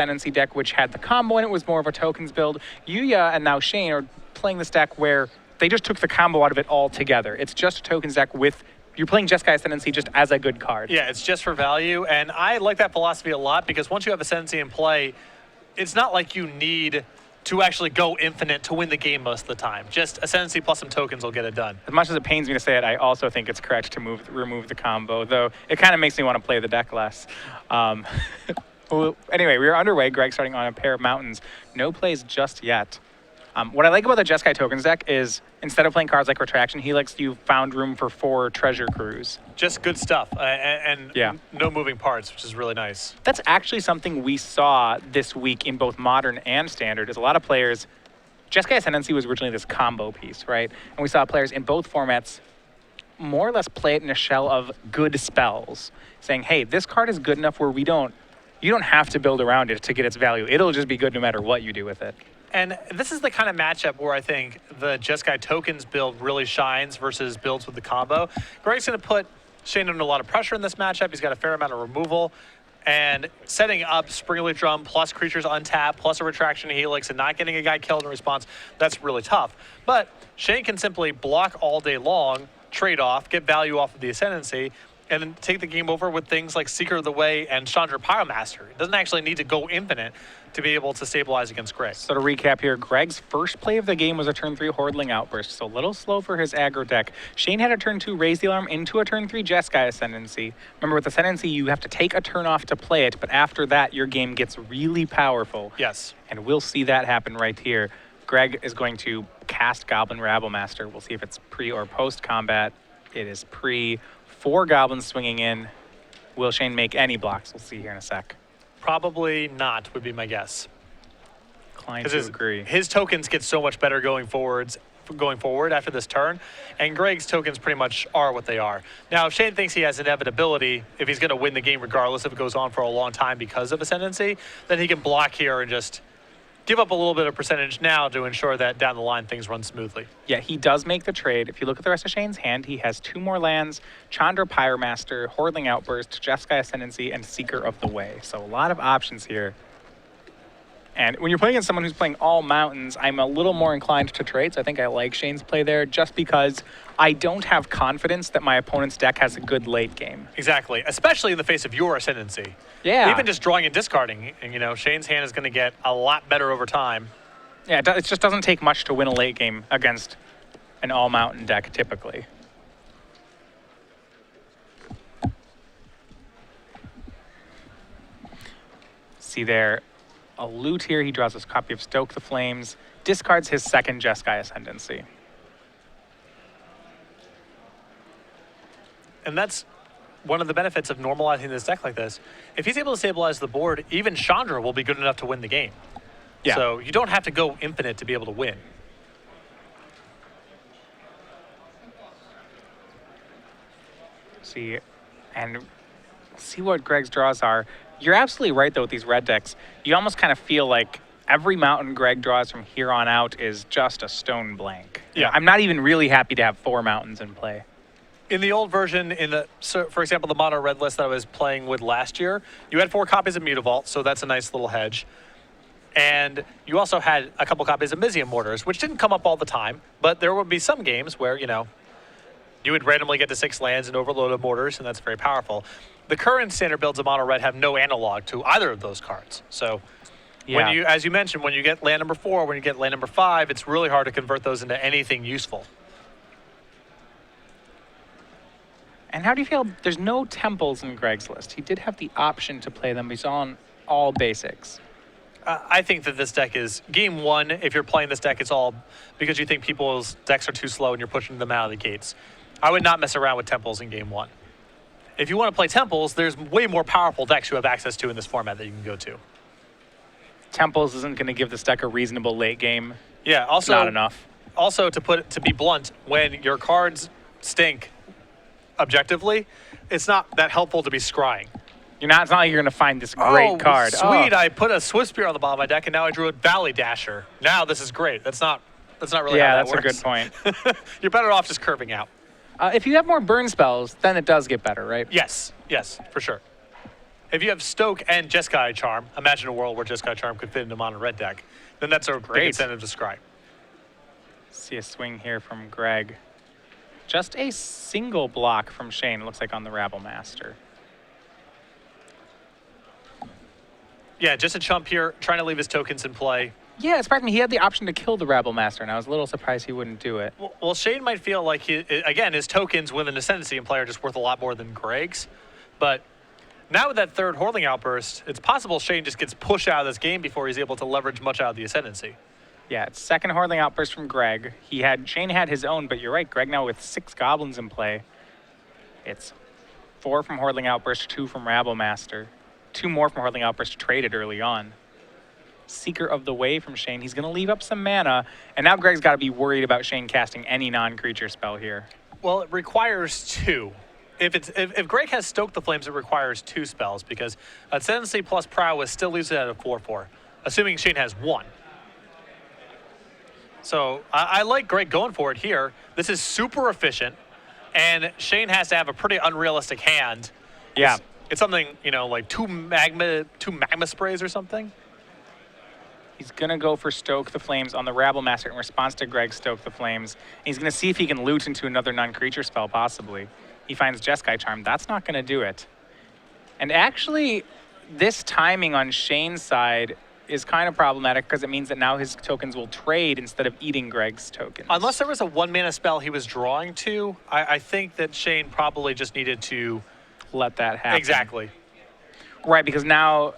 Ascendancy deck, which had the combo and it was more of a tokens build. Yuya and now Shane are playing this deck where they just took the combo out of it altogether. It's just a tokens deck with, you're playing Jeskai Ascendancy just as a good card. Yeah, it's just for value, and I like that philosophy a lot because once you have Ascendancy in play, it's not like you need to actually go infinite to win the game most of the time. Just Ascendancy plus some tokens will get it done. As much as it pains me to say it, I also think it's correct to remove the combo, though it kind of makes me want to play the deck less. Well, anyway, we are underway. Greg starting on a pair of mountains. No plays just yet. What I like about the Jeskai tokens deck is instead of playing cards like Retraction, he lets you found room for 4 treasure crews. Just good stuff, and yeah, no moving parts, which is really nice. That's actually something we saw this week in both Modern and Standard, is a lot of players, Jeskai Ascendancy was originally this combo piece, right? And we saw players in both formats more or less play it in a shell of good spells, saying, hey, this card is good enough where you don't have to build around it to get its value. It'll just be good no matter what you do with it. And this is the kind of matchup where I think the Jeskai tokens build really shines versus builds with the combo. Greg's going to put Shane under a lot of pressure in this matchup. He's got a fair amount of removal. And setting up Springleaf Drum plus creatures untapped plus a Retraction Helix and not getting a guy killed in response, that's really tough. But Shane can simply block all day long, trade off, get value off of the Ascendancy, and then take the game over with things like Seeker of the Way and Chandra Pyromaster. It doesn't actually need to go infinite to be able to stabilize against Greg. So to recap here, Greg's first play of the game was a turn 3 Hordling Outburst, so a little slow for his aggro deck. Shane had a turn 2 Raise the Alarm into a turn 3 Jeskai Ascendancy. Remember, with Ascendancy, you have to take a turn off to play it, but after that, your game gets really powerful. Yes. And we'll see that happen right here. Greg is going to cast Goblin Rabblemaster. We'll see if it's pre or post combat. It is pre. 4 goblins swinging in. Will Shane make any blocks? We'll see here in a sec. Probably not, would be my guess. Inclined to agree. His tokens get so much better going forward after this turn, and Greg's tokens pretty much are what they are. Now, if Shane thinks he has inevitability, if he's going to win the game regardless if it goes on for a long time because of Ascendancy, then he can block here and just give up a little bit of percentage now to ensure that down the line things run smoothly. Yeah, he does make the trade. If you look at the rest of Shane's hand, he has 2 more lands, Chandra Pyromaster, Hordling Outburst, Jeskai Ascendancy, and Seeker of the Way. So a lot of options here. And when you're playing against someone who's playing all mountains, I'm a little more inclined to trade, so I think I like Shane's play there just because I don't have confidence that my opponent's deck has a good late game. Exactly, especially in the face of your Ascendancy. Yeah. Even just drawing and discarding, and you know, Shane's hand is going to get a lot better over time. Yeah, it just doesn't take much to win a late game against an all-mountain deck, typically. See there, a loot here. He draws his copy of Stoke the Flames, discards his second Jeskai Ascendancy. And that's one of the benefits of normalizing this deck like this. If he's able to stabilize the board, even Chandra will be good enough to win the game. Yeah. So you don't have to go infinite to be able to win. See, and see what Greg's draws are. You're absolutely right, though, with these red decks. You almost kind of feel like every mountain Greg draws from here on out is just a stone blank. Yeah. I'm not even really happy to have 4 mountains in play. In the old version, for example, the mono red list that I was playing with last year, you had 4 copies of Mutavault, so that's a nice little hedge. And you also had a couple copies of Mizium Mortars, which didn't come up all the time, but there would be some games where, you know, you would randomly get to 6 lands and overloaded mortars, and that's very powerful. The current standard builds of mono red have no analog to either of those cards. So yeah. When you, as you mentioned, when you get land number 4, when you get land number 5, it's really hard to convert those into anything useful. And how do you feel? There's no temples in Greg's list. He did have the option to play them. He's on all basics. I think that this deck is game 1. If you're playing this deck, it's all because you think people's decks are too slow and you're pushing them out of the gates. I would not mess around with temples in game 1. If you want to play temples, there's way more powerful decks you have access to in this format that you can go to. Temples isn't going to give this deck a reasonable late game. Yeah, also not enough. Also, to be blunt, when your cards stink objectively, it's not that helpful to be scrying. It's not like you're going to find this great card. Sweet, I put a Swift Spear on the bottom of my deck, and now I drew a Valley Dasher. Now this is great. That's not really how that works. Yeah, that's a good point. You're better off just curving out. If you have more burn spells, then it does get better, right? Yes, for sure. if you have Stoke and Jeskai Charm, imagine a world where Jeskai Charm could fit into mono red deck, then that's a great incentive to scry. See a swing here from Greg. Just a single block from Shane, it looks like, on the Rabble Master. Yeah, just a chump here, trying to leave his tokens in play. Yeah, it surprised me. He had the option to kill the Rabble Master, and I was a little surprised he wouldn't do it. Well, Shane might feel like, again, his tokens with an Ascendancy in play are just worth a lot more than Greg's. But now with that third Hordeling Outburst, it's possible Shane just gets pushed out of this game before he's able to leverage much out of the Ascendancy. Yeah, it's second Hordeling Outburst from Greg. Shane had his own, but you're right, Greg now with 6 Goblins in play. It's 4 from Hordeling Outburst, 2 from Rabble Master. 2 more from Hordeling Outburst traded early on. Seeker of the Way from Shane. He's going to leave up some mana, and now Greg's got to be worried about Shane casting any non-creature spell here. Well, it requires 2. If Greg has Stoke the Flames, it requires 2 spells, because Ascendancy plus Prowess still leaves it at a 4/4, assuming Shane has 1. So I like Greg going for it here. This is super efficient, and Shane has to have a pretty unrealistic hand. Yeah. It's something, like two magma sprays or something. He's going to go for Stoke the Flames on the Rabble Master in response to Greg's Stoke the Flames. And he's going to see if he can loot into another non-creature spell, possibly. He finds Jeskai Charm. That's not going to do it. And actually, this timing on Shane's side is kind of problematic because it means that now his tokens will trade instead of eating Greg's tokens. Unless there was a 1-mana spell he was drawing to, I think that Shane probably just needed to let that happen. Exactly. Right, because now,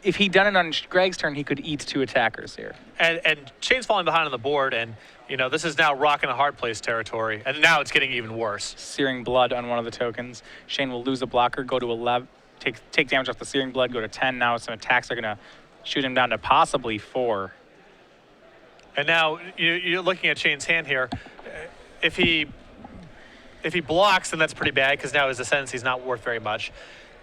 if he'd done it on Greg's turn, he could eat 2 attackers here. And Shane's falling behind on the board, and this is now rock and a hard place territory, and now it's getting even worse. Searing Blood on one of the tokens. Shane will lose a blocker, go to 11, take damage off the Searing Blood, go to 10. Now some attacks are going to shoot him down to possibly 4. And now you're looking at Shane's hand here. If he blocks, then that's pretty bad because now his Ascendancy is not worth very much.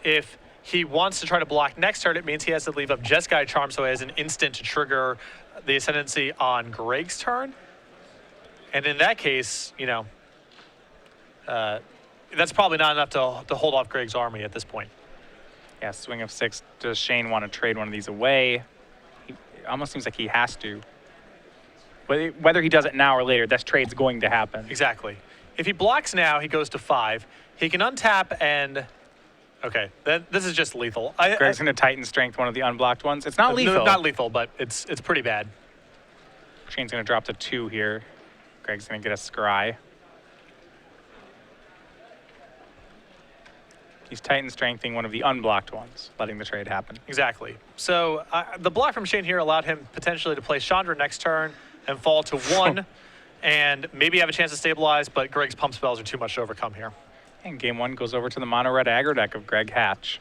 If he wants to try to block next turn, it means he has to leave up Jeskai Charm so he has an instant to trigger the Ascendancy on Greg's turn. And in that case, that's probably not enough to hold off Greg's army at this point. Yeah, swing of 6. Does Shane want to trade one of these away? It almost seems like he has to. But whether he does it now or later, this trade's going to happen. Exactly. If he blocks now, he goes to 5. He can untap and... Okay, this is just lethal. Greg's going to Titan Strength one of the unblocked ones. It's not lethal. No, not lethal, but it's pretty bad. Shane's going to drop to 2 here. Greg's going to get a Scry. He's Titan Strengthening one of the unblocked ones, letting the trade happen. Exactly. So the block from Shane here allowed him potentially to play Chandra next turn and fall to 1 and maybe have a chance to stabilize, but Greg's pump spells are too much to overcome here. And game 1 goes over to the mono-red aggro deck of Greg Hatch.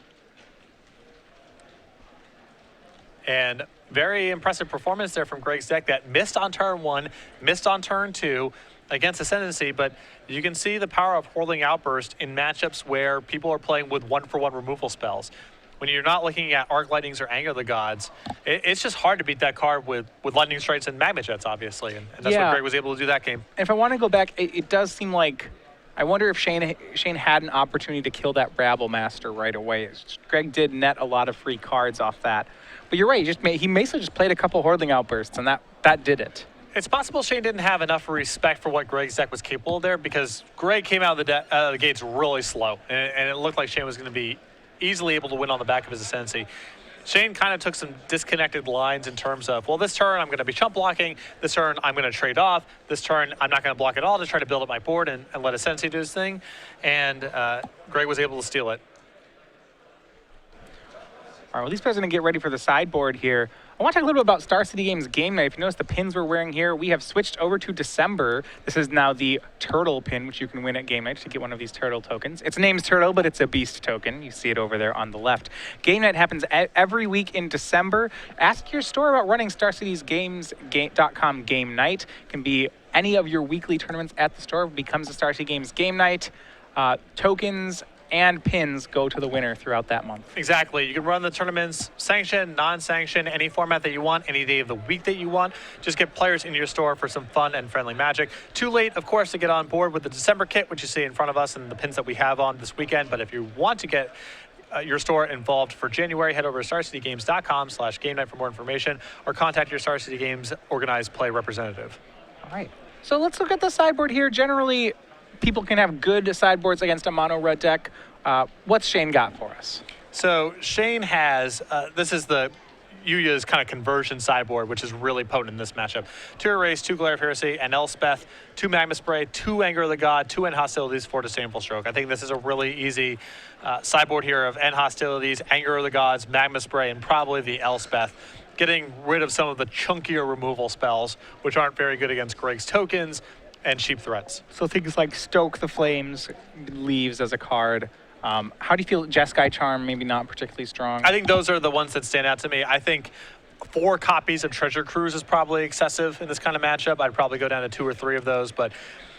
And very impressive performance there from Greg's deck that missed on turn 1, missed on turn 2 against Ascendancy, but you can see the power of Hordeling Outburst in matchups where people are playing with 1-for-1 removal spells. When you're not looking at Arc Lightnings or Anger of the Gods, it's just hard to beat that card with Lightning Strikes and Magma Jets, obviously, and that's what Greg was able to do that game. And if I want to go back, it does seem like, I wonder if Shane had an opportunity to kill that Rabble Master right away. Greg did net a lot of free cards off that. But you're right, he basically just played a couple Hordeling Outbursts, and that did it. It's possible Shane didn't have enough respect for what Greg's deck was capable of there because Greg came out of the gates really slow, and it looked like Shane was going to be easily able to win on the back of his Ascendancy. Shane kind of took some disconnected lines in terms of, well, this turn I'm going to be chump blocking, this turn I'm going to trade off, this turn I'm not going to block at all to try to build up my board and let Ascendancy do his thing, and Greg was able to steal it. All right, well, these players are going to get ready for the sideboard here. I want to talk a little bit about Star City Games Game Night. If you notice the pins we're wearing here, we have switched over to December. This is now the Turtle pin, which you can win at Game Night to get one of these Turtle tokens. Its name's Turtle, but it's a Beast token. You see it over there on the left. Game Night happens every week in December. Ask your store about running Star City's Games.com Game Night. It can be any of your weekly tournaments at the store. It becomes a Star City Games Game Night. Tokens and pins go to the winner throughout that month. Exactly. You can run the tournaments sanctioned, non-sanctioned, any format that you want, any day of the week that you want. Just get players in your store for some fun and friendly magic. Too late, of course, to get on board with the December kit, which you see in front of us and the pins that we have on this weekend. But if you want to get your store involved for January, head over to StarCityGames.com/game night for more information, or contact your Star City Games organized play representative. All right. So let's look at the sideboard here. Generally, people can have good sideboards against a mono red deck. What's Shane got for us? So Shane has, this is the Yuya's kind of conversion sideboard, which is really potent in this matchup. 2 Erase, 2 Glare of Heresy, and Elspeth, 2 Magma Spray, 2 Anger of the God, 2 End Hostilities, 4 Disdainful Stroke. I think this is a really easy sideboard here of End Hostilities, Anger of the Gods, Magma Spray, and probably the Elspeth. Getting rid of some of the chunkier removal spells, which aren't very good against Greg's tokens and cheap threats. So things like Stoke the Flames leaves as a card. How do you feel Jeskai Charm, maybe not particularly strong? I think those are the ones that stand out to me. I think 4 copies of Treasure Cruise is probably excessive in this kind of matchup. I'd probably go down to 2 or 3 of those, but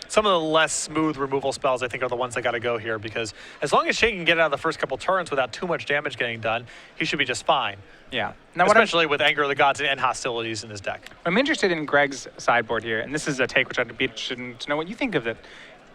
some of the less smooth removal spells I think are the ones that got to go here, because as long as Shane can get it out of the first couple turns without too much damage getting done, he should be just fine. Yeah. Now, especially with Anger of the Gods and End Hostilities in his deck. I'm interested in Greg's sideboard here, and this is a take which I'd be interested to know what you think of it.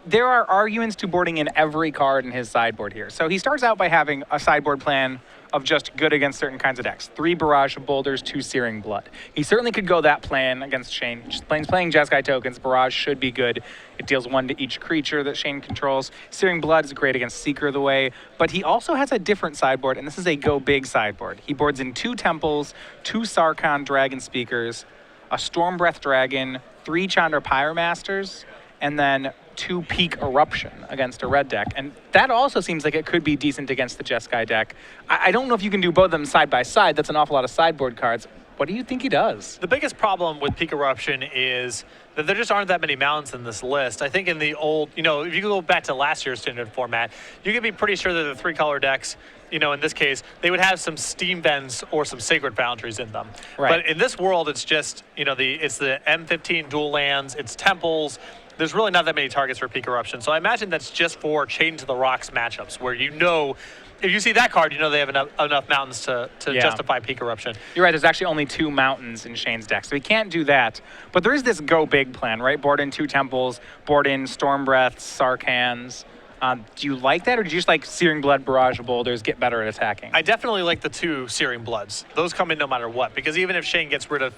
There are arguments to boarding in every card in his sideboard here. So he starts out by having a sideboard plan of just good against certain kinds of decks. 3 Barrage of Boulders, 2 Searing Blood. He certainly could go that plan against Shane. Just playing Jeskai tokens, Barrage should be good. It deals 1 to each creature that Shane controls. Searing Blood is great against Seeker of the Way, but he also has a different sideboard, and this is a go big sideboard. He boards in 2 Temples, 2 Sarkhan Dragon Speakers, a Stormbreath Dragon, 3 Chandra Pyromasters, and then 2 Peak Eruption against a red deck. And that also seems like it could be decent against the Jeskai deck. I don't know if you can do both of them side by side. That's an awful lot of sideboard cards. What do you think he does? The biggest problem with Peak Eruption is that there just aren't that many mountains in this list. I think in the old, if you go back to last year's standard format, you can be pretty sure that the 3-color decks, in this case, they would have some Steam Vents or some Sacred Foundries in them. Right. But in this world, it's just, it's the M15 dual lands, it's temples. There's really not that many targets for Peak Eruption. So I imagine that's just for Chain to the Rocks matchups, where if you see that card, they have enough mountains to justify Peak Eruption. You're right, there's actually only 2 mountains in Shane's deck, so he can't do that. But there is this go big plan, right? Board in 2 Temples, board in Stormbreaths, Sarkhans. Do you like that, or do you just like Searing Blood, Barrage of Boulders, get better at attacking? I definitely like the 2 Searing Bloods. Those come in no matter what, because even if Shane gets rid of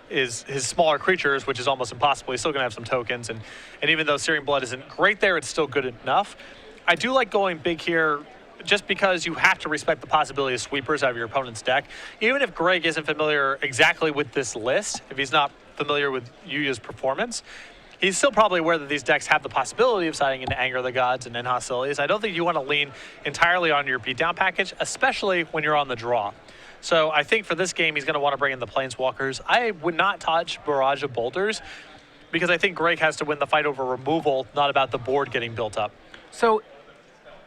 his smaller creatures, which is almost impossible, he's still going to have some tokens. And even though Searing Blood isn't great there, it's still good enough. I do like going big here just because you have to respect the possibility of sweepers out of your opponent's deck. Even if Greg isn't familiar exactly with this list, if he's not familiar with Yuya's performance, he's still probably aware that these decks have the possibility of siding into Anger of the Gods and End Hostilities. I don't think you want to lean entirely on your beatdown package, especially when you're on the draw. So I think for this game, he's going to want to bring in the Planeswalkers. I would not touch Barrage of Boulders because I think Greg has to win the fight over removal, not about the board getting built up. So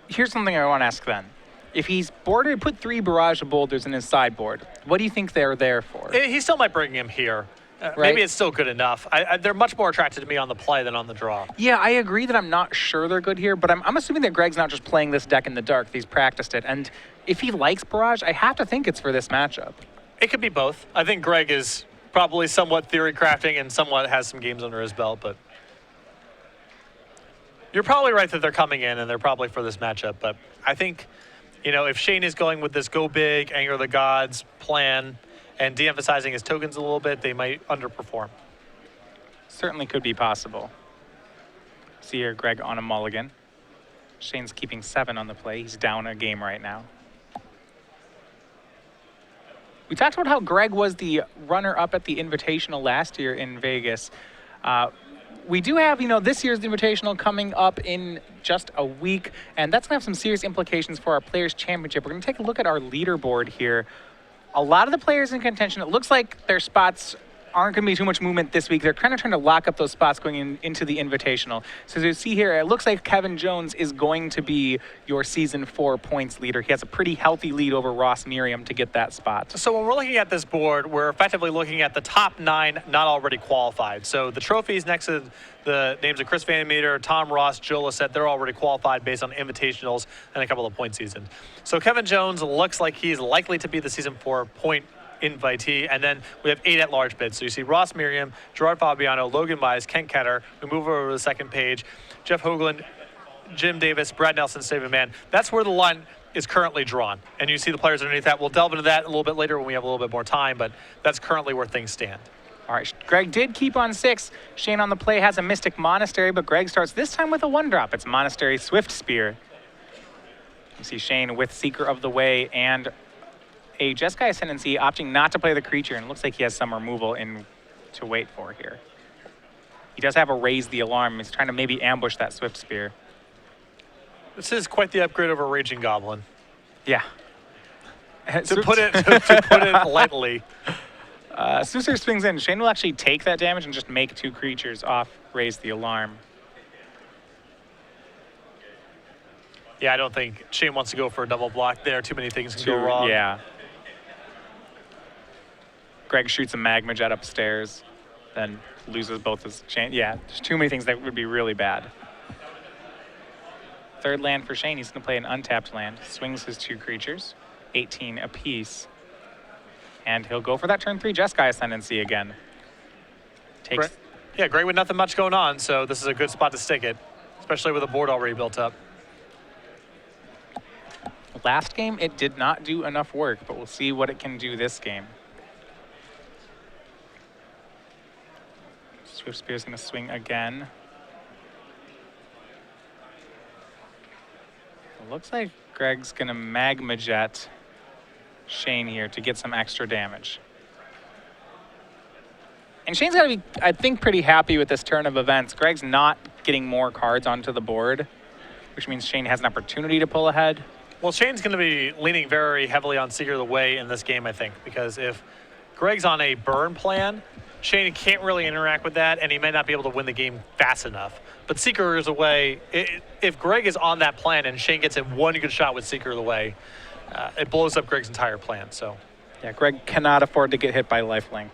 here's something I want to ask then. If he's put 3 Barrage of Boulders in his sideboard, what do you think they're there for? He still might bring him here. Right. Maybe it's still good enough. They're much more attracted to me on the play than on the draw. Yeah, I agree that I'm not sure they're good here, but I'm assuming that Greg's not just playing this deck in the dark. He's practiced it. And if he likes Barrage, I have to think it's for this matchup. It could be both. I think Greg is probably somewhat theory crafting and somewhat has some games under his belt, but you're probably right that they're coming in and they're probably for this matchup. But I think, if Shane is going with this go big, Anger of the Gods plan, and de-emphasizing his tokens a little bit, they might underperform. Certainly could be possible. See here, Greg on a mulligan. Shane's keeping 7 on the play. He's down a game right now. We talked about how Greg was the runner-up at the Invitational last year in Vegas. We do have, this year's Invitational coming up in just a week, and that's going to have some serious implications for our Players' Championship. We're going to take a look at our leaderboard here. A lot of the players in contention, it looks like their spots aren't going to be too much movement this week. They're kind of trying to lock up those spots going into the Invitational. So as you see here, it looks like Kevin Jones is going to be your Season 4 points leader. He has a pretty healthy lead over Ross Merriam to get that spot. So when we're looking at this board, we're effectively looking at the top 9 not already qualified. So the trophies next to the names of Chris Van Meter, Tom Ross, Joe Lissette, they're already qualified based on invitationals and a couple of point seasons. So Kevin Jones looks like he's likely to be the Season 4 point invitee, and then we have 8 at-large bids. So you see Ross Merriam, Gerard Fabiano, Logan Mize, Ken Ketter. We move over to the second page. Jeff Hoagland, Jim Davis, Brad Nelson, Steven Mann. That's where the line is currently drawn. And you see the players underneath that. We'll delve into that a little bit later when we have a little bit more time, but that's currently where things stand. All right, Greg did keep on 6. Shane on the play has a Mystic Monastery, but Greg starts this time with a 1-drop. It's Monastery Swift Spear. You see Shane with Seeker of the Way and a Jeskai Ascendancy opting not to play the creature, and it looks like he has some removal in to wait for here. He does have a Raise the Alarm. He's trying to maybe ambush that Swift Spear. This is quite the upgrade over Raging Goblin. Yeah. To put it lightly. Swift Spear swings in. Shane will actually take that damage and just make 2 creatures off Raise the Alarm. Yeah, I don't think Shane wants to go for a double block there. Too many things can go wrong. Yeah. Greg shoots a Magma Jet upstairs, then loses both his Shane. Yeah, there's too many things that would be really bad. 3rd land for Shane. He's going to play an untapped land. Swings his 2 creatures, 18 apiece. And he'll go for that turn 3 Jeskai Ascendancy again. Takes. Yeah, Greg with nothing much going on, so this is a good spot to stick it, especially with a board already built up. Last game, it did not do enough work, but we'll see what it can do this game. Swift Spear's going to swing again. It looks like Greg's going to Magma Jet Shane here to get some extra damage. And Shane's got to be, I think, pretty happy with this turn of events. Greg's not getting more cards onto the board, which means Shane has an opportunity to pull ahead. Well, Shane's going to be leaning very heavily on Seeker of the Way in this game, I think, because if Greg's on a burn plan, Shane can't really interact with that, and he may not be able to win the game fast enough. But Seeker is a way, if Greg is on that plan and Shane gets in one good shot with Seeker of the Way, it blows up Greg's entire plan. So, yeah, Greg cannot afford to get hit by lifelink.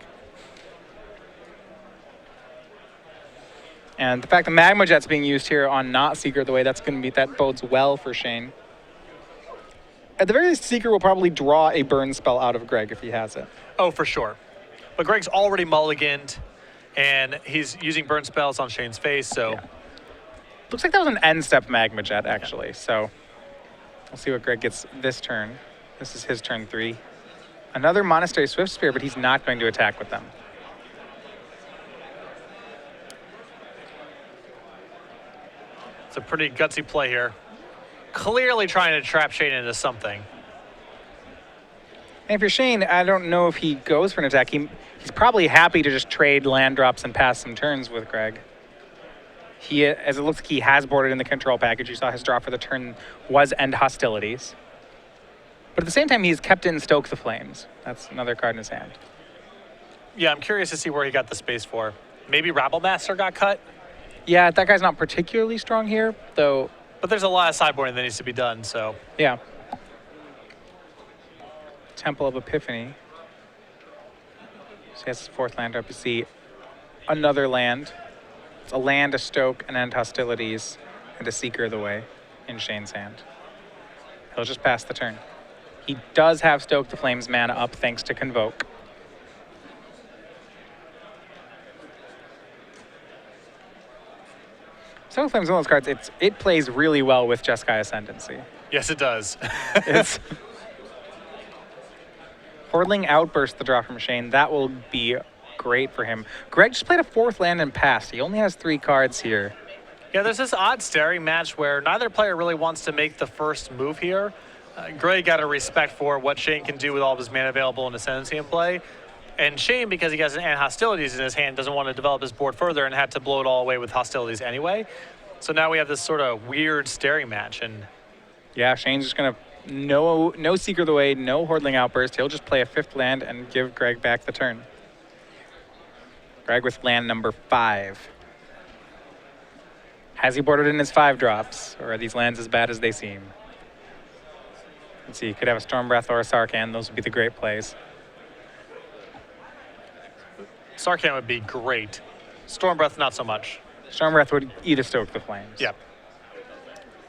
And the fact that Magma Jet's being used here on not Seeker of the Way, that bodes well for Shane. At the very least, Seeker will probably draw a burn spell out of Greg if he has it. Oh, for sure. But Greg's already mulliganed, and he's using burn spells on Shane's face, so. Yeah. Looks like that was an end-step Magma Jet, actually. Yeah. So we'll see what Greg gets this turn. This is his turn 3. Another Monastery Swift Spear, but he's not going to attack with them. It's a pretty gutsy play here. Clearly trying to trap Shane into something. And if you're Shane, I don't know if he goes for an attack. He's probably happy to just trade land drops and pass some turns with Greg. As it looks like he has boarded in the control package. You saw his draw for the turn was End Hostilities. But at the same time, he's kept in Stoke the Flames. That's another card in his hand. Yeah, I'm curious to see where he got the space for. Maybe Rabblemaster got cut? Yeah, that guy's not particularly strong here, though. But there's a lot of sideboarding that needs to be done, so. Yeah. Temple of Epiphany. So he has his 4th land up. You see another land. It's a land, a Stoke, an End Hostilities, and a Seeker of the Way in Shane's hand. He'll just pass the turn. He does have Stoke the Flames mana up thanks to Convoke. Stoke the Flames is one of those cards, it plays really well with Jeskai Ascendancy. Yes, it does. It's Hordling Outburst, the draw from Shane. That will be great for him. Greg just played a 4th land and passed. He only has 3 cards here. Yeah, there's this odd staring match where neither player really wants to make the first move here. Greg got a respect for what Shane can do with all of his mana available and Ascendancy in play. And Shane, because he has an Hostilities in his hand, doesn't want to develop his board further and had to blow it all away with Hostilities anyway. So now we have this sort of weird staring match. And yeah, Shane's just going to no Seeker of the Way, no Hordling Outburst. He'll just play a 5th land and give Greg back the turn. Greg with land number 5. Has he boarded in his 5 drops, or are these lands as bad as they seem? Let's see, he could have a Storm Breath or a Sarkhan. Those would be the great plays. Sarkhan would be great. Storm Breath, not so much. Storm Breath would eat a Stoke the Flames. Yep.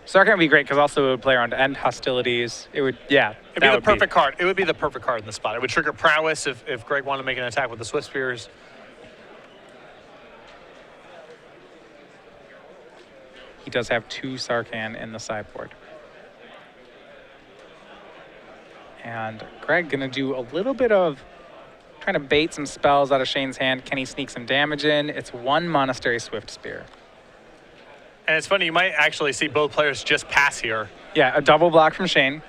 Sarkhan would be great because also it would play around to End Hostilities. It would, yeah. It'd be the perfect card. It would be the perfect card in the spot. It would trigger Prowess if Greg wanted to make an attack with the Swift Spears. He does have 2 Sarkhan in the sideboard. And Greg gonna do a little bit of trying to bait some spells out of Shane's hand. Can he sneak some damage in? It's 1 Monastery Swift Spear. And it's funny, you might actually see both players just pass here. Yeah, a double block from Shane.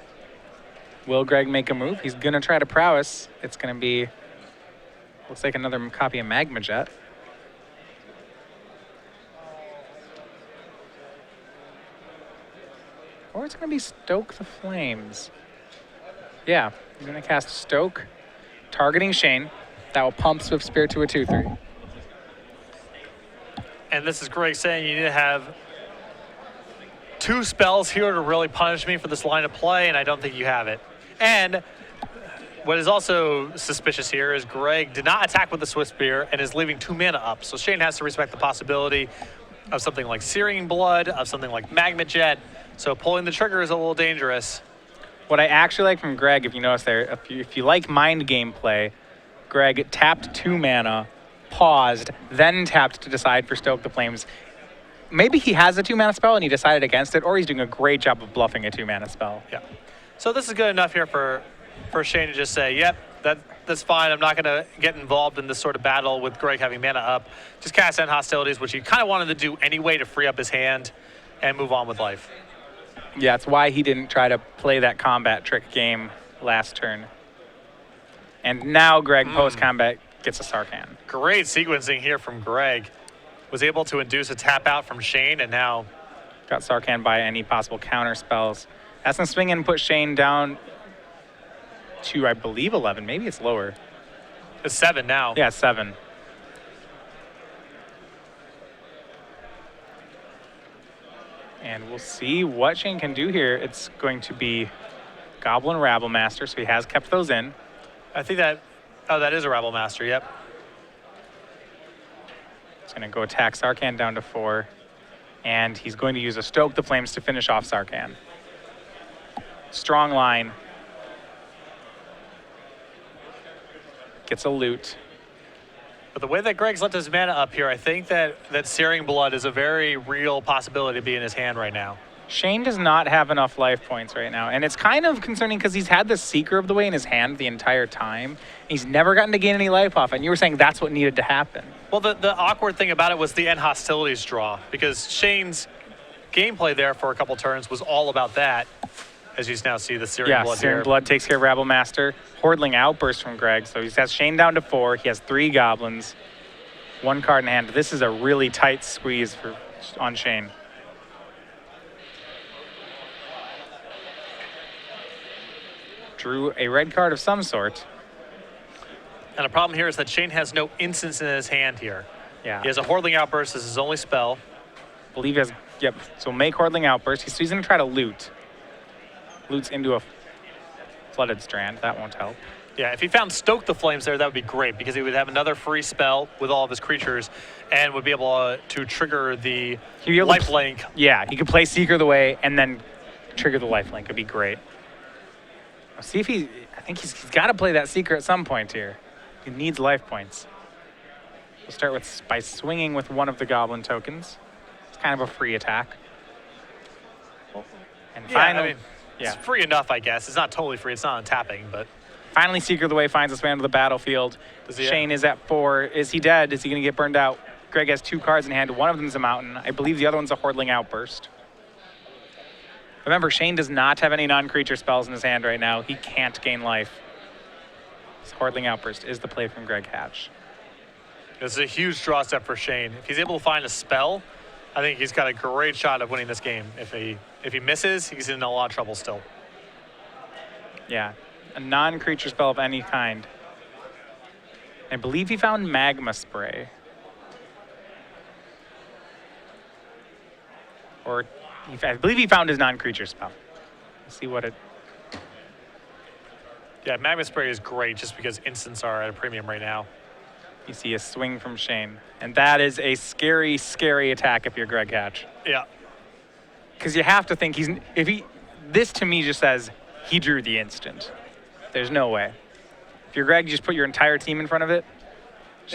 Will Greg make a move? He's gonna try to prowess. It's gonna be, looks like another copy of Magma Jet. Or it's gonna be Stoke the Flames. Yeah, he's gonna cast Stoke, targeting Shane. That will pump Swift Spear to a 2/3. And this is Greg saying you need to have 2 spells here to really punish me for this line of play, and I don't think you have it. And what is also suspicious here is Greg did not attack with the Swift Spear and is leaving 2 mana up. So Shane has to respect the possibility of something like Searing Blood, of something like Magma Jet. So pulling the trigger is a little dangerous. What I actually like from Greg, if you notice there, if you like mind game play, Greg tapped 2 mana, paused, then tapped to decide for Stoke the Flames. Maybe he has a 2 mana spell and he decided against it, or he's doing a great job of bluffing a 2 mana spell. Yeah. So this is good enough here for Shane to just say, yep, that's fine. I'm not going to get involved in this sort of battle with Greg having mana up. Just cast End Hostilities, which he kind of wanted to do anyway to free up his hand and move on with life. Yeah, that's why he didn't try to play that combat trick game last turn. And now Greg, post-combat, gets a Sarkhan. Great sequencing here from Greg. Was able to induce a tap out from Shane, and now got Sarkhan by any possible counter spells. That's gonna swing in and put Shane down to, I believe, 11. Maybe it's lower. it's 7 now. Yeah, 7. And we'll see what Shane can do here. It's going to be Goblin Rabble Master, so he has kept those in. I think that, that is a Rabble Master, yep. He's going to go attack Sarkhan down to 4. And he's going to use a Stoke the Flames to finish off Sarkhan. Strong line. Gets a loot. But the way that Greg's left his mana up here, I think that Searing Blood is a very real possibility to be in his hand right now. Shane does not have enough life points right now. And it's kind of concerning because he's had the Seeker of the Way in his hand the entire time. He's never gotten to gain any life off it. And you were saying that's what needed to happen. Well, the awkward thing about it was the End Hostilities draw, because Shane's gameplay there for a couple turns was all about that, as you now see the Searing Blood Searing here. Blood takes care of Rabble Master. Hordling Outburst from Greg. So he has Shane down to 4. He has 3 Goblins. 1 card in hand. This is a really tight squeeze on Shane. Drew a red card of some sort. And the problem here is that Shane has no instance in his hand here. Yeah. He has a Hordling Outburst as his only spell. I believe he has, yep. So make Hordling Outburst. He's going to try to loot. Loots into a Flooded Strand. That won't help. Yeah, if he found Stoke the Flames there, that would be great, because he would have another free spell with all of his creatures and would be able to trigger the lifelink. Yeah, he could play Seeker the Way and then trigger the lifelink. It'd be great. I'll see if I think he's got to play that Seeker at some point here. He needs life points. We'll start by swinging with one of the Goblin tokens. It's kind of a free attack. And finally, it's free enough, I guess. It's not totally free. It's not untapping, but... Finally, Seeker of the Way finds its way onto the battlefield. Shane is at 4. Is he dead? Is he going to get burned out? Greg has 2 cards in hand. One of them is a Mountain. I believe the other one's a Hordling Outburst. Remember, Shane does not have any non-creature spells in his hand right now. He can't gain life. This Hordling Outburst is the play from Greg Hatch. This is a huge draw step for Shane. If he's able to find a spell, I think he's got a great shot of winning this game. If he misses, he's in a lot of trouble still. Yeah. A non-creature spell of any kind. I believe he found Magma Spray. Or I believe he found his non-creature spell. Let's see what it... Yeah, Magma Spray is great just because instants are at a premium right now. You see a swing from Shane. And that is a scary, scary attack if you're Greg Hatch. Yeah. Because you have to think this to me just says he drew the instant. There's no way. If you're Greg, you just put your entire team in front of it.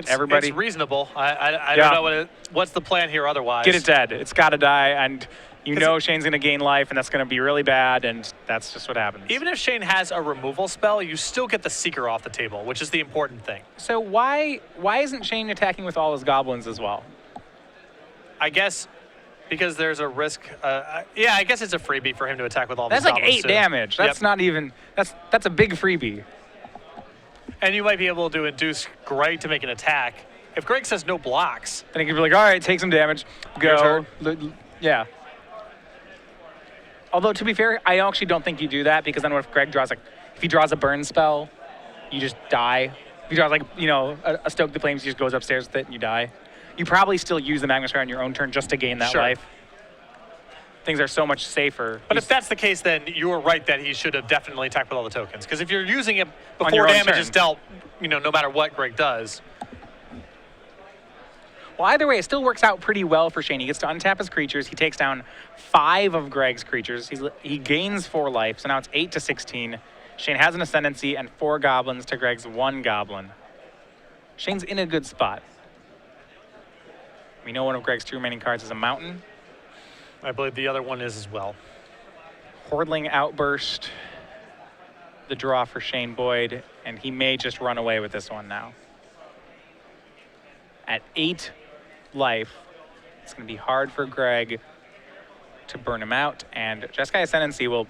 Everybody. It's reasonable. I don't know what's the plan here otherwise. Get it dead. It's got to die. And You know Shane's going to gain life, and that's going to be really bad, and that's just what happens. Even if Shane has a removal spell, you still get the Seeker off the table, which is the important thing. So why isn't Shane attacking with all his goblins as well? I guess because there's a risk. Yeah, I guess it's a freebie for him to attack with all that's these like goblins 8 damage. That's not even. That's a big freebie. And you might be able to induce Greg to make an attack. If Greg says no blocks, then he could be like, all right, take some damage, go. Yeah. Although, to be fair, I actually don't think you do that because then what if Greg draws, if he draws a burn spell, you just die. If he draws, a Stoke the Flames, he just goes upstairs with it and you die. You probably still use the Magma Sphere on your own turn just to gain that life. Things are so much safer. But if that's the case, then you were right that he should have definitely attacked with all the tokens. Because if you're using it before damage is dealt, no matter what Greg does. Well, either way, it still works out pretty well for Shane. He gets to untap his creatures. He takes down 5 of Greg's creatures. He gains 4 life, so now it's 8 to 16. Shane has an Ascendancy and 4 goblins to Greg's 1 goblin. Shane's in a good spot. We know one of Greg's 2 remaining cards is a mountain. I believe the other one is as well. Hordling Outburst, the draw for Shane Boyd, and he may just run away with this one now. At 8 life, it's going to be hard for Greg to burn him out, and Jeskai Ascendancy will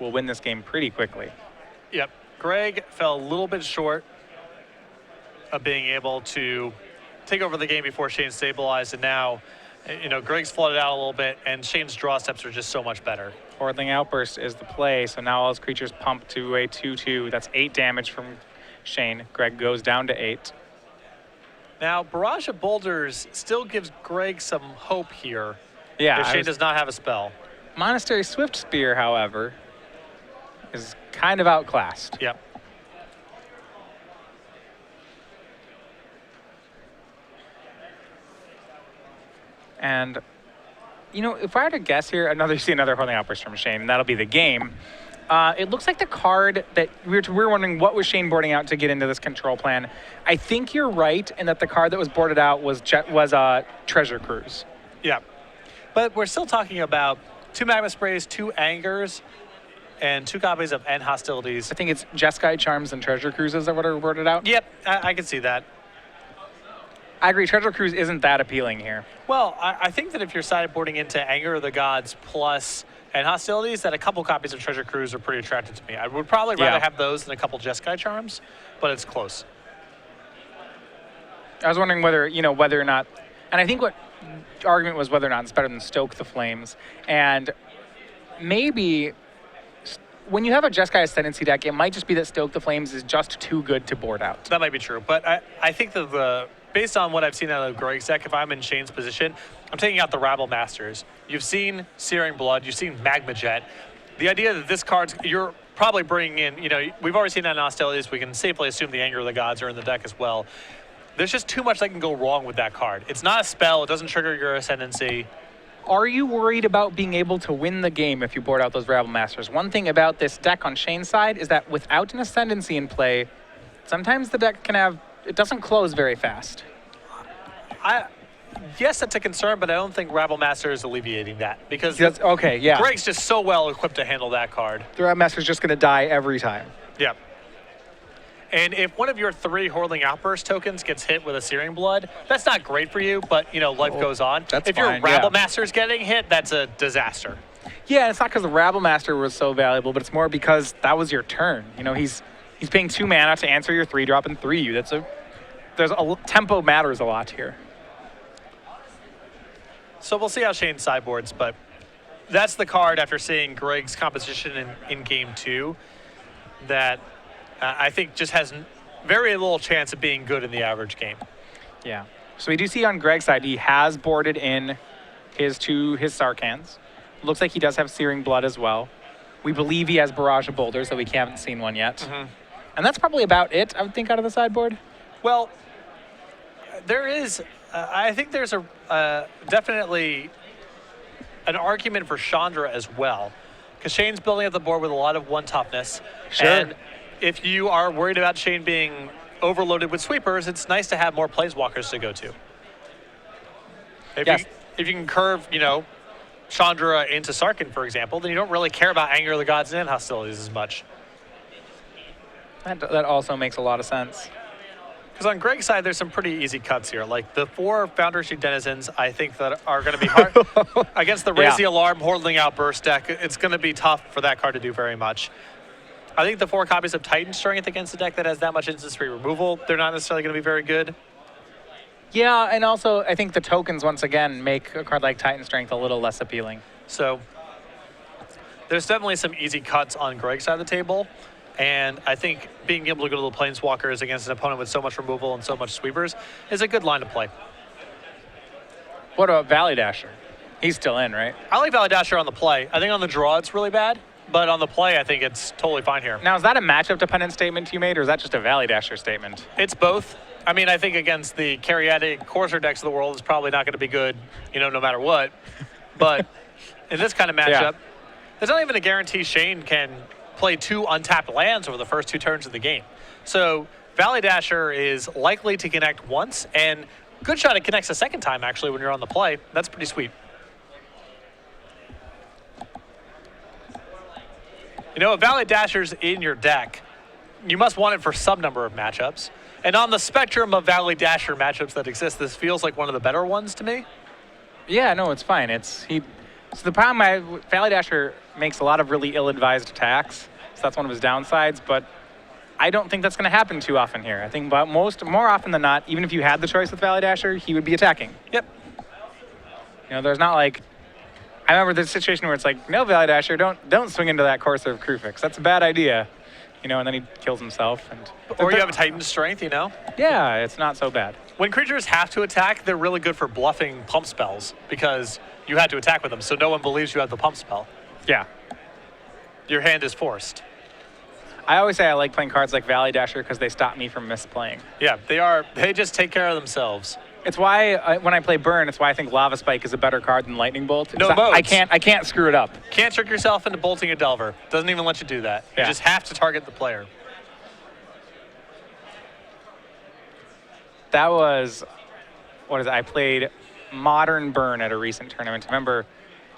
win this game pretty quickly. Yep. Greg fell a little bit short of being able to take over the game before Shane stabilized, and now, Greg's flooded out a little bit, and Shane's draw steps are just so much better. Hordling Outburst is the play, so now all his creatures pump to a 2/2. That's 8 damage from Shane. Greg goes down to 8. Now, Barrage of Boulders still gives Greg some hope here. Yeah. If Shane does not have a spell. Monastery Swift Spear, however, is kind of outclassed. Yep. And, if I were to guess here, see another Hordling Outburst from Shane, and that'll be the game. It looks like the card that we were wondering what was Shane boarding out to get into this control plan. I think you're right in that the card that was boarded out was Treasure Cruise. Yeah. But we're still talking about 2 Magma Sprays, 2 Angers, and 2 copies of End Hostilities. I think it's Jeskai Charms and Treasure Cruises that were boarded out. Yep, I can see that. I agree. Treasure Cruise isn't that appealing here. Well, I think that if you're sideboarding into Anger of the Gods plus End Hostilities, that a couple copies of Treasure Cruise are pretty attractive to me. I would probably rather have those than a couple Jeskai Charms, but it's close. I was wondering whether or not, and I think what argument was whether or not it's better than Stoke the Flames. And maybe when you have a Jeskai Ascendancy deck, it might just be that Stoke the Flames is just too good to board out. That might be true, but I think that based on what I've seen out of Greg's deck, if I'm in Shane's position, I'm taking out the Rabble Masters. You've seen Searing Blood, you've seen Magma Jet. The idea that this card's, you're probably bringing in, we've already seen that in Hostilities. We can safely assume the Anger of the Gods are in the deck as well. There's just too much that can go wrong with that card. It's not a spell, it doesn't trigger your Ascendancy. Are you worried about being able to win the game if you board out those Rabble Masters? One thing about this deck on Shane's side is that without an Ascendancy in play, sometimes the deck it doesn't close very fast. Yes, that's a concern, but I don't think Rabble Master is alleviating that because Greg's just so well equipped to handle that card. The Rabble Master's just going to die every time. Yep. And if one of your 3 Hordling Outburst tokens gets hit with a Searing Blood, that's not great for you, but life goes on. If your Rabble Master's getting hit, that's a disaster. Yeah, and it's not because the Rabble Master was so valuable, but it's more because that was your turn. He's paying 2 mana to answer your 3-drop and 3-U. Tempo matters a lot here. So we'll see how Shane sideboards, but that's the card after seeing Greg's composition in Game 2 that I think just has very little chance of being good in the average game. Yeah. So we do see on Greg's side, he has boarded in his Sarkhans. Looks like he does have Searing Blood as well. We believe he has Barrage of Boulders, though we haven't seen one yet. Mm-hmm. And that's probably about it, I would think, out of the sideboard. Well, there is, I think there's definitely an argument for Chandra as well. Because Shane's building up the board with a lot of 1 toughness. Sure. And if you are worried about Shane being overloaded with sweepers, it's nice to have more planeswalkers to go to. If you can curve, Chandra into Sarkin, for example, then you don't really care about Anger of the Gods and Hostilities as much. That also makes a lot of sense. Because on Greg's side, there's some pretty easy cuts here. Like the 4 Foundry Denizens, I think that are going to be hard. Against the Raise the Alarm, Hordeling Outburst deck, it's going to be tough for that card to do very much. I think the 4 copies of Titan Strength against a deck that has that much instant-free removal, they're not necessarily going to be very good. Yeah, and also I think the tokens, once again, make a card like Titan Strength a little less appealing. So there's definitely some easy cuts on Greg's side of the table. And I think being able to go to the Planeswalkers against an opponent with so much removal and so much sweepers is a good line to play. What about Valley Dasher? He's still in, right? I like Valley Dasher on the play. I think on the draw it's really bad, but on the play I think it's totally fine here. Now, is that a matchup-dependent statement you made, or is that just a Valley Dasher statement? It's both. I mean, I think against the Caryatid Corsair decks of the world, it's probably not going to be good, no matter what. But in this kind of matchup, there's not even a guarantee Shane can play 2 untapped lands over the first 2 turns of the game. So Valley Dasher is likely to connect once, and good shot it connects a second time, actually, when you're on the play. That's pretty sweet. If Valley Dasher's in your deck, you must want it for some number of matchups. And on the spectrum of Valley Dasher matchups that exist, this feels like one of the better ones to me. Yeah, no, it's fine. So the problem, Valley Dasher makes a lot of really ill-advised attacks, so that's one of his downsides, but I don't think that's going to happen too often here. I think more often than not, even if you had the choice with Valley Dasher, he would be attacking. Yep. There's not like, I remember the situation where it's like, no, Valley Dasher, don't swing into that Corsair of Krufix. That's a bad idea. And then he kills himself. Or you have a Titan Strength, Yeah, it's not so bad. When creatures have to attack, they're really good for bluffing pump spells because you had to attack with them, so no one believes you have the pump spell. Yeah. Your hand is forced. I always say I like playing cards like Valley Dasher because they stop me from misplaying. Yeah, they just take care of themselves. It's why when I play Burn, it's why I think Lava Spike is a better card than Lightning Bolt. No modes. I can't screw it up. Can't trick yourself into bolting a Delver. Doesn't even let you do that. Yeah. You just have to target the player. That was, I played Modern Burn at a recent tournament. I remember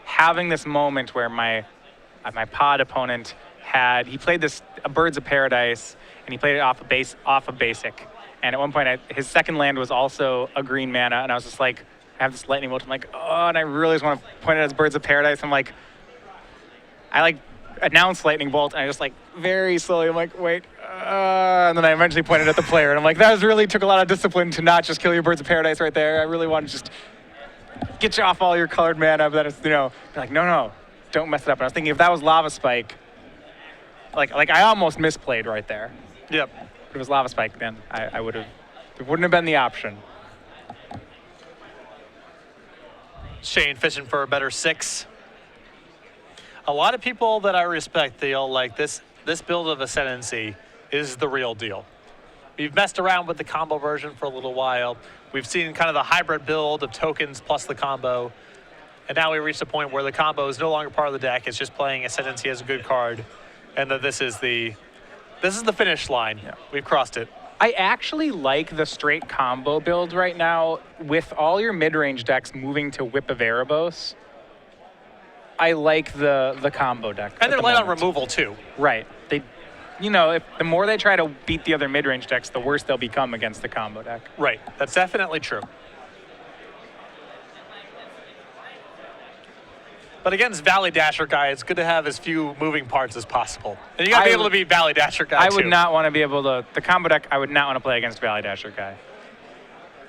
having this moment where my pod opponent he played a Birds of Paradise, and he played it off of basic. And at one point, his second land was also a green mana, and I was just like, I have this Lightning Bolt. I'm like, oh, and I really just want to point it as Birds of Paradise. I'm like, I announced Lightning Bolt, and I just very slowly, I'm like, wait, and then I eventually pointed at the player, and I'm like, that really took a lot of discipline to not just kill your Birds of Paradise right there. I really want to just get you off all your colored mana, but then it's, like, no, don't mess it up. And I was thinking if that was Lava Spike, I almost misplayed right there. Yep. If it was Lava Spike, then I would have, it wouldn't have been the option. Shane fishing for a better 6. A lot of people that I respect feel like this build of Ascendancy is the real deal. We've messed around with the combo version for a little while. We've seen kind of the hybrid build of tokens plus the combo. And now we reached a point where the combo is no longer part of the deck. It's just playing Ascendancy as a good card. And that this is the finish line. Yeah. We've crossed it. I actually like the straight combo build right now with all your mid-range decks moving to Whip of Erebos. I like the combo deck. And they're light on removal too. Right. If the more they try to beat the other mid-range decks, the worse they'll become against the combo deck. Right. That's definitely true. But against Valley Dasher guy, it's good to have as few moving parts as possible. And you got to be able to beat Valley Dasher guy too. I would not want to be able to, the combo deck, I would not want to play against Valley Dasher guy.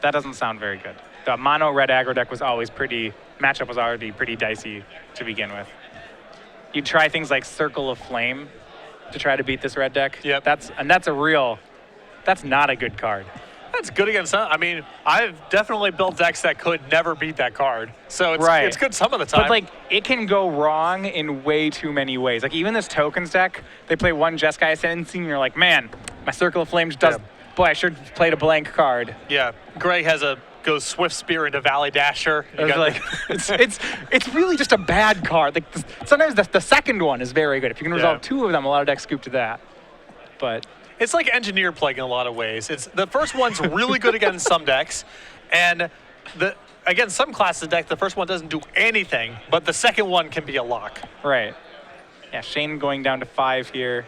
That doesn't sound very good. The mono red aggro deck was always matchup was already pretty dicey to begin with. You'd try things like Circle of Flame to try to beat this red deck. Yep. That's not a good card. That's good against some. I mean, I've definitely built decks that could never beat that card. So it's good some of the time. But it can go wrong in way too many ways. Even this tokens deck, they play one Jeskai Ascendancy, and you're like, man, my Circle of Flames does. Yeah. Boy, I should have played a blank card. Yeah, Greg goes Swift Spear into Valley Dasher. It's really just a bad card. Sometimes the second one is very good. If you can resolve two of them, a lot of decks scoop to that. But it's like Engineer Plague in a lot of ways. The first one's really good against some decks, and against some classes of deck, the first one doesn't do anything, but the second one can be a lock. Right. Yeah, Shane going down to 5 here.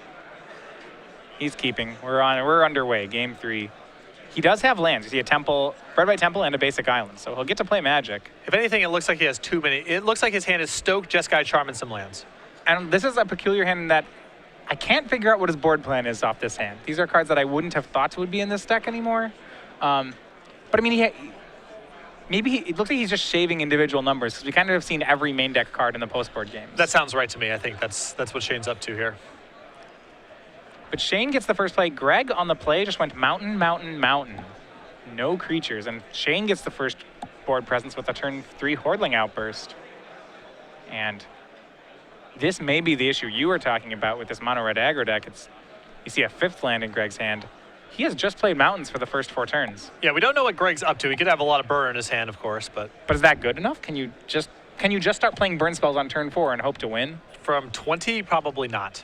He's keeping. We're underway, game 3. He does have lands. You see a temple, Red White Temple, and a basic island, so he'll get to play Magic. If anything, it looks like he has too many. It looks like his hand is Stoke, Jeskai Charm, and some lands. And this is a peculiar hand in that I can't figure out what his board plan is off this hand. These are cards that I wouldn't have thought would be in this deck anymore. But I mean, it looks like he's just shaving individual numbers, because we kind of have seen every main deck card in the post-board games. That sounds right to me. I think that's what Shane's up to here. But Shane gets the first play. Greg on the play just went mountain, mountain, mountain. No creatures. And Shane gets the first board presence with a turn 3 Hordling Outburst. And this may be the issue you were talking about with this mono-red aggro deck. You see a 5th land in Greg's hand. He has just played mountains for the first 4 turns. Yeah, we don't know what Greg's up to. He could have a lot of burn in his hand, of course, but is that good enough? Can you just start playing burn spells on turn 4 and hope to win? From 20, probably not.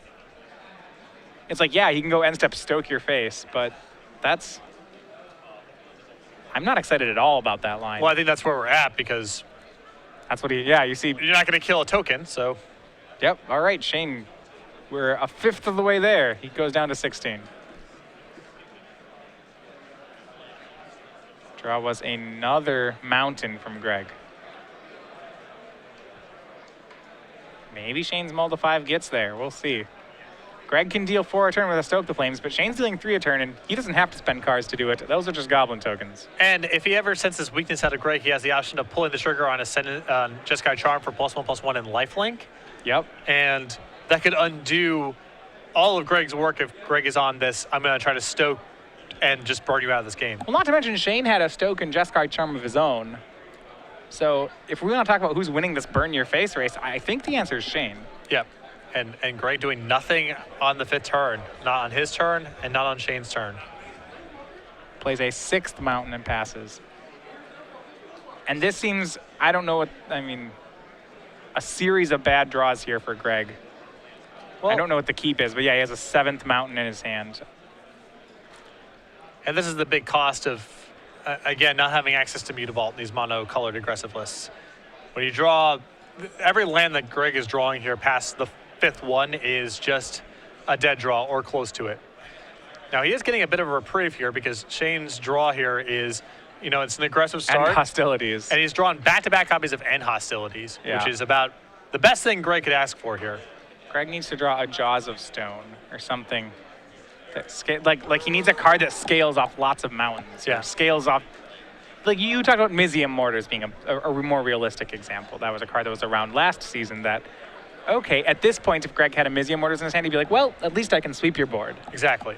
It's like, yeah, he can go end step Stoke your face, but I'm not excited at all about that line. Well, I think that's where we're at, because that's what you see. You're not going to kill a token, so. Yep, all right, Shane. We're a 5th of the way there. He goes down to 16. Draw was another mountain from Greg. Maybe Shane's mull to 5 gets there. We'll see. Greg can deal 4 a turn with a Stoke the Flames, but Shane's dealing 3 a turn, and he doesn't have to spend cards to do it. Those are just goblin tokens. And if he ever senses weakness out of Greg, he has the option of pulling the trigger on Jeskai Charm for +1/+1 and lifelink. Yep. And that could undo all of Greg's work if Greg is on this. I'm going to try to Stoke and just burn you out of this game. Well, not to mention Shane had a Stoke and Jeskai Charm of his own. So if we want to talk about who's winning this burn your face race, I think the answer is Shane. Yep. And Greg doing nothing on the 5th turn. Not on his turn and not on Shane's turn. Plays a 6th mountain and passes. And this seems, I don't know what, a series of bad draws here for Greg. Well, I don't know what the keep is, but yeah, he has a 7th mountain in his hand. And this is the big cost of, again, not having access to Mutavault in these mono-colored aggressive lists. When you draw, every land that Greg is drawing here past the 5th one is just a dead draw or close to it. Now, he is getting a bit of a reprieve here because Shane's draw here is, it's an aggressive start. And hostilities. And he's drawn back-to-back copies of End Hostilities, yeah, which is about the best thing Greg could ask for here. Greg needs to draw a Jaws of Stone or something. Like he needs a card that scales off lots of mountains. Yeah. Scales off. Like you talked about Mizium Mortars being a more realistic example. That was a card that was around last season that, okay, at this point, if Greg had a Mizium Mortars in his hand, he'd be like, well, at least I can sweep your board. Exactly.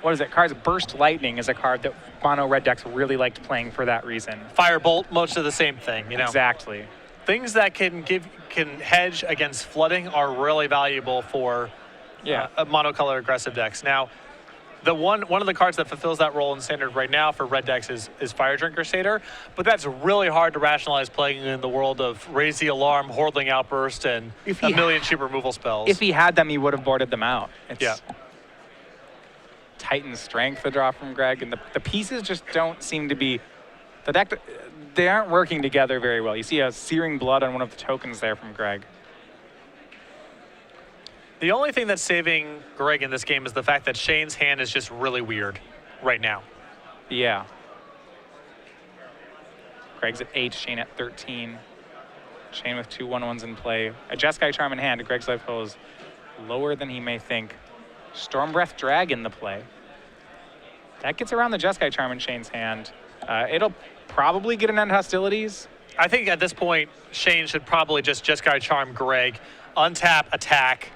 What is it? Cards Burst Lightning is a card that mono red decks really liked playing for that reason. Firebolt, most of the same thing, Exactly. Things that can hedge against flooding are really valuable for monocolor aggressive decks. Now, one of the cards that fulfills that role in Standard right now for red decks is Fire Drink Crusader, but that's really hard to rationalize playing in the world of Raise the Alarm, Hordling Outburst, and a million cheap removal spells. If he had them, he would have boarded them out. Titan Strength, the draw from Greg, and the pieces just don't seem to be, the deck, they aren't working together very well. You see a Searing Blood on one of the tokens there from Greg. The only thing that's saving Greg in this game is the fact that Shane's hand is just really weird right now. Yeah. Greg's at 8, Shane at 13. Shane with 2 1/1s in play. A Jeskai Charm in hand. Greg's life total is lower than he may think. Stormbreath Dragon the play. That gets around the Jeskai Charm in Shane's hand. It'll probably get an End Hostilities. I think at this point, Shane should probably just Jeskai Charm Greg, untap, attack.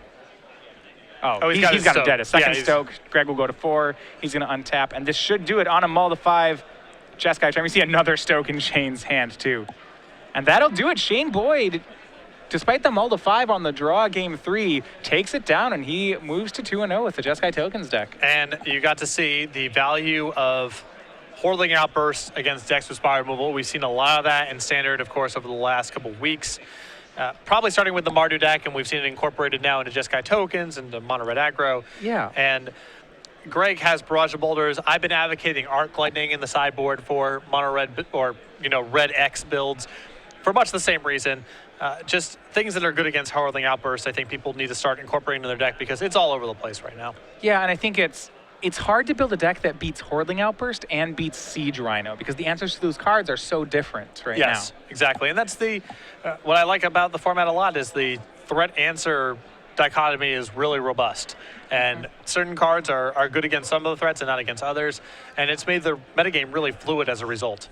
Oh, he's got him dead. A second Stoke. Greg will go to 4. He's going to untap, and this should do it on a mull to 5. Jeskai Charm. You see another Stoke in Shane's hand, too. And that'll do it. Shane Boyd, despite the mull to 5 on the draw game 3, takes it down, and he moves to 2-0 with the Jeskai Tokens deck. And you got to see the value of Hordling Outbursts against decks with Spire Removal. We've seen a lot of that in Standard, of course, over the last couple of weeks. Probably starting with the Mardu deck, and we've seen it incorporated now into Jeskai Tokens and the Mono Red Aggro. Yeah. And Greg has Barrage of Boulders. I've been advocating Arc Lightning in the sideboard for Mono Red, or red X builds for much the same reason. Just things that are good against Hurling Outburst, I think people need to start incorporating into their deck because it's all over the place right now. Yeah, and I think it's hard to build a deck that beats Hurling Outburst and beats Siege Rhino because the answers to those cards are so different now. Yes, exactly. And that's what I like about the format a lot is the threat-answer dichotomy is really robust. And certain cards are good against some of the threats and not against others. And it's made the metagame really fluid as a result.